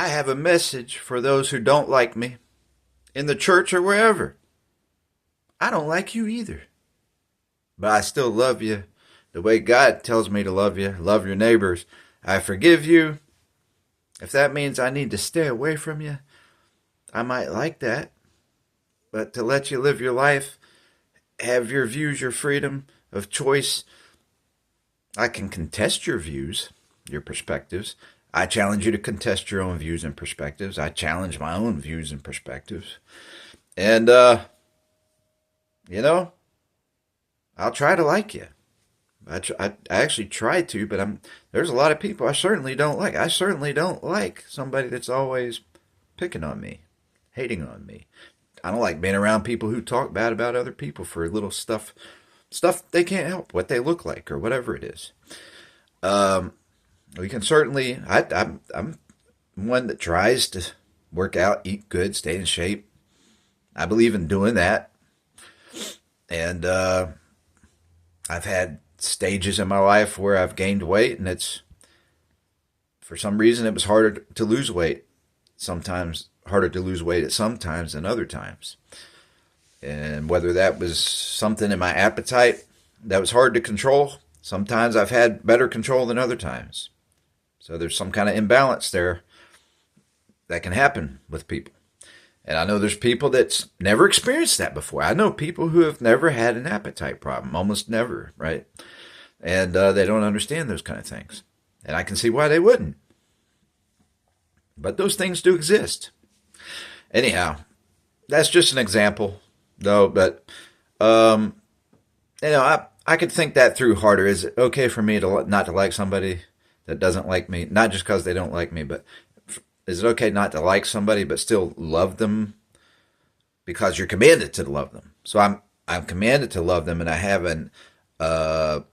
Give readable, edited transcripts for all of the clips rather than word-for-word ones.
I have a message for those who don't like me in the church or wherever. I don't like you either, but I still love you the way God tells me to love you. Love your neighbors. I forgive you. If that means I need to stay away from you, I might like that. But to let you live your life, have your views, your freedom of choice, I can contest your views, your perspectives. I challenge you to contest your own views and perspectives. I challenge my own views and perspectives. And, you know, I'll try to like you. I actually try to, but there's a lot of people I certainly don't like. I certainly don't like somebody that's always picking on me, hating on me. I don't like being around people who talk bad about other people for little stuff they can't help, what they look like or whatever it is. Um, we can certainly. I'm one that tries to work out, eat good, stay in shape. I believe in doing that, and I've had stages in my life where I've gained weight, and it's for some reason it was harder to lose weight. Sometimes harder to lose weight at some times than other times, and whether that was something in my appetite that was hard to control. Sometimes I've had better control than other times. So there's some kind of imbalance there that can happen with people. And I know there's people that's never experienced that before. I know people who have never had an appetite problem, almost never, right? And they don't understand those kind of things. And I can see why they wouldn't. But those things do exist. Anyhow, that's just an example, though. But, I could think that through harder. Is it okay for me to not to like somebody that doesn't like me? Not just because they don't like me, but is it okay not to like somebody but still love them because you're commanded to love them? So I'm commanded to love them, and I have a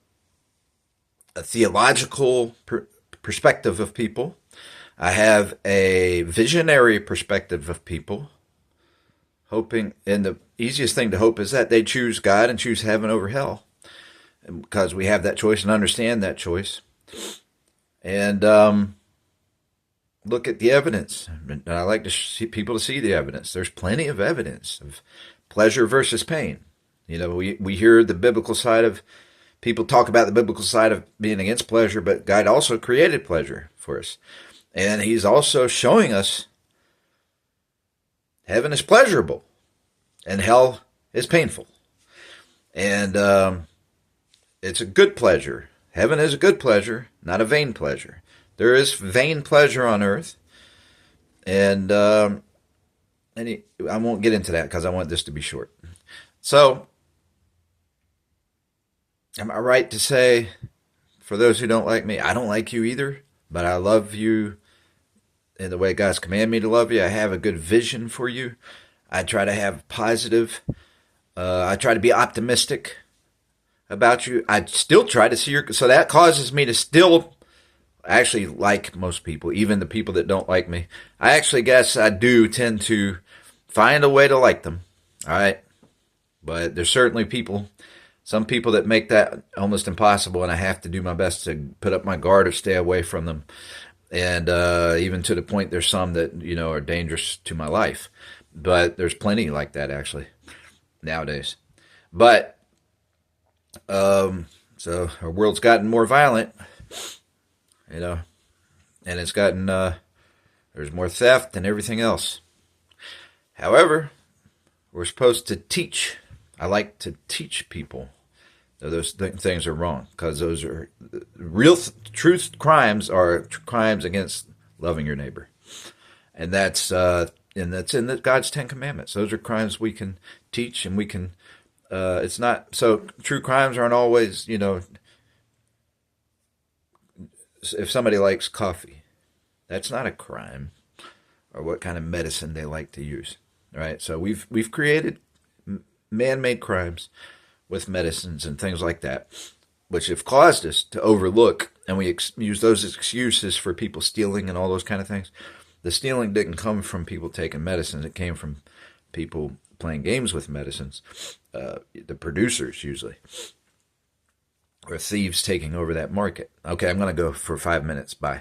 theological perspective of people. I have a visionary perspective of people, hoping, and the easiest thing to hope is that they choose God and choose heaven over hell, because we have that choice and understand that choice. And look at the evidence. And I like to see people to see the evidence. There's plenty of evidence of pleasure versus pain. We hear the biblical side of people talk about the biblical side of being against pleasure, but God also created pleasure for us. And he's also showing us heaven is pleasurable and hell is painful. And it's a good pleasure. Heaven is a good pleasure, not a vain pleasure. There is vain pleasure on earth. And I won't get into that because I want this to be short. So, am I right to say, for those who don't like me, I don't like you either, but I love you in the way God's commanded me to love you. I have a good vision for you. I try to have positive. I try to be optimistic about you. I still try to see so that causes me to still actually like most people, even the people that don't like me. I actually guess I do tend to find a way to like them. All right. But there's certainly some people that make that almost impossible, and I have to do my best to put up my guard or stay away from them. And even to the point there's some that, are dangerous to my life. But there's plenty like that, actually, nowadays. But so our world's gotten more violent, and it's gotten, there's more theft and everything else. However, we're supposed to teach. I like to teach people that those things are wrong, because those are real truth. Crimes are crimes against loving your neighbor. And that's in God's 10 Commandments. Those are crimes we can teach, and we can, it's not, so true crimes aren't always, if somebody likes coffee, that's not a crime, or what kind of medicine they like to use. Right? So we've created man-made crimes with medicines and things like that, which have caused us to overlook, and we use those excuses for people stealing and all those kind of things. The stealing didn't come from people taking medicines. It came from people playing games with medicines, the producers usually, or thieves taking over that market. Okay, I'm going to go for 5 minutes. Bye.